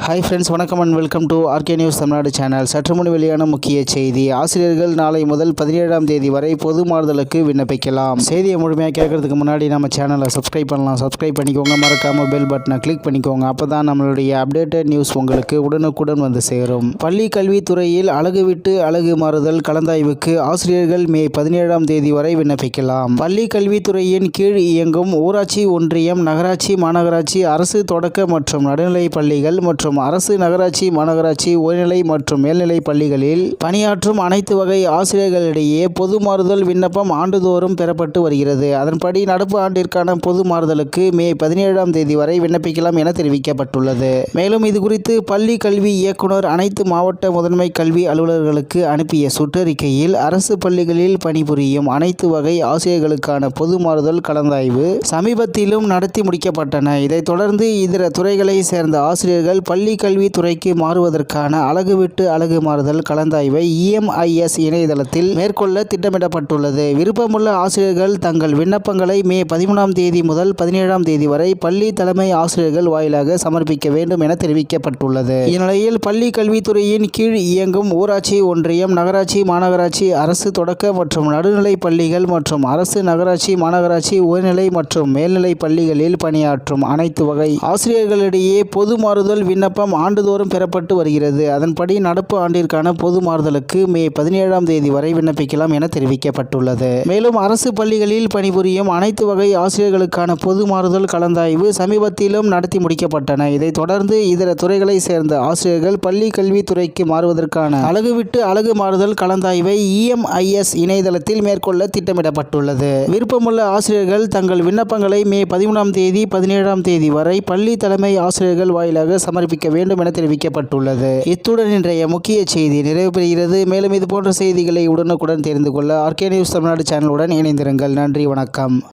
Hi friends, வணக்கம் and welcome to RK news Tamil Nadu channel. சற்று முன் வெளியான முக்கிய செய்தி. ஆசிரியர்கள் நாளை முதல் 17ஆம் தேதி வரை பொது மாறுதலுக்கு விண்ணப்பிக்கலாம். செய்தியை முழுமையாக கேட்கறதுக்கு முன்னாடி நம்ம சேனலை சப்ஸ்கிரைப் பண்ணலாம். சப்ஸ்கிரைப் பண்ணிக்கோங்க. மறக்காமல் பெல் பட்டனை கிளிக் பண்ணிக்கோங்க. அப்போ தான் நம்மளுடைய அப்டேட்டட் நியூஸ் உங்களுக்கு உடனுக்குடன் வந்து சேரும். பள்ளி கல்வித்துறையில் அலகு விட்டு அலகு மாறுதல் கலந்தாய்வுக்கு ஆசிரியர்கள் மே 17ஆம் தேதி வரை விண்ணப்பிக்கலாம். பள்ளி கல்வித்துறையின் கீழ் இயங்கும் ஊராட்சி, ஒன்றியம், நகராட்சி, மாநகராட்சி, அரசு தொடக்க மற்றும் நடுநிலை பள்ளிகள் மற்றும் அரசு, நகராட்சி, மாநகராட்சி, உயர்நிலை மற்றும் மேல்நிலை பள்ளிகளில் பணியாற்றும் அனைத்து வகை ஆசிரியர்களிடையே பொது மாறுதல் விண்ணப்பம் ஆண்டுதோறும் பெறப்பட்டு வருகிறது. அதன்படி நடப்பு ஆண்டிற்கான பொது மாறுதலுக்கு மே 17ஆம் தேதி வரை விண்ணப்பிக்கலாம் என தெரிவிக்கப்பட்டுள்ளது. மேலும் இதுகுறித்து பள்ளி கல்வி இயக்குனர் அனைத்து மாவட்ட முதன்மை கல்வி அலுவலர்களுக்கு அனுப்பிய சுற்றறிக்கையில் அரசு பள்ளிகளில் பணிபுரியும் அனைத்து வகை ஆசிரியர்களுக்கான பொது மாறுதல் கலந்தாய்வு சமீபத்திலும் நடத்தி முடிக்கப்பட்டன. இதைத் தொடர்ந்து இதர துறைகளை சேர்ந்த ஆசிரியர்கள் பள்ளி கல்வித்துறைக்கு மாறுவதற்கான அலகு விட்டு அலகு மாறுதல் கலந்தாய்வை EMIS இணையதளத்தில் மேற்கொள்ள திட்டமிடப்பட்டுள்ளது. விருப்பமுள்ள ஆசிரியர்கள் தங்கள் விண்ணப்பங்களை மே 13ஆம் தேதி முதல் 17ஆம் தேதி வரை பள்ளி தலைமை ஆசிரியர்கள் வாயிலாக சமர்ப்பிக்க வேண்டும் என தெரிவிக்கப்பட்டுள்ளது. இந்நிலையில் பள்ளி கல்வித்துறையின் கீழ் இயங்கும் ஊராட்சி, ஒன்றியம், நகராட்சி, மாநகராட்சி, அரசு தொடக்க மற்றும் நடுநிலை பள்ளிகள் மற்றும் அரசு, நகராட்சி, மாநகராட்சி, உயர்நிலை மற்றும் மேல்நிலை பள்ளிகளில் பணியாற்றும் அனைத்து வகை ஆசிரியர்களிடையே பொது மாறுதல் விண்ணப்பம் ஆண்டுதோறும் பெறப்பட்டு வருகிறது. அதன்படி நடப்பு ஆண்டிற்கான பொது மாறுதலுக்கு மே 17ஆம் தேதி வரை விண்ணப்பிக்கலாம் என தெரிவிக்கப்பட்டுள்ளது. மேலும் அரசு பள்ளிகளில் பணிபுரியும் அனைத்து வகை ஆசிரியர்களுக்கான பொது மாறுதல் கலந்தாய்வு சமீபத்திலும் நடத்தி முடிக்கப்பட்டன. இதைத் தொடர்ந்து இதர துறைகளை சேர்ந்த ஆசிரியர்கள் பள்ளி கல்வித்துறைக்கு மாறுவதற்கான அலகு விட்டு அலகு மாறுதல் கலந்தாய்வை EMIS இணையதளத்தில் மேற்கொள்ள திட்டமிடப்பட்டுள்ளது. விருப்பமுள்ள ஆசிரியர்கள் தங்கள் விண்ணப்பங்களை மே 13ஆம் தேதி 17ஆம் தேதி வரை பள்ளி தலைமை ஆசிரியர்கள் வாயிலாக சமர்ப்பிக்க வேண்டும் என தெரிவிக்கப்பட்டுள்ளது. இத்துடன் இன்றைய முக்கிய செய்தி நிறைவு பெறுகிறது. மேலும் இது போன்ற செய்திகளை உடனுக்குடன் தெரிந்து கொள்ள ஆர்கே நியூஸ் தமிழ்நாடு சேனலுடன் இணைந்திருங்கள். நன்றி, வணக்கம்.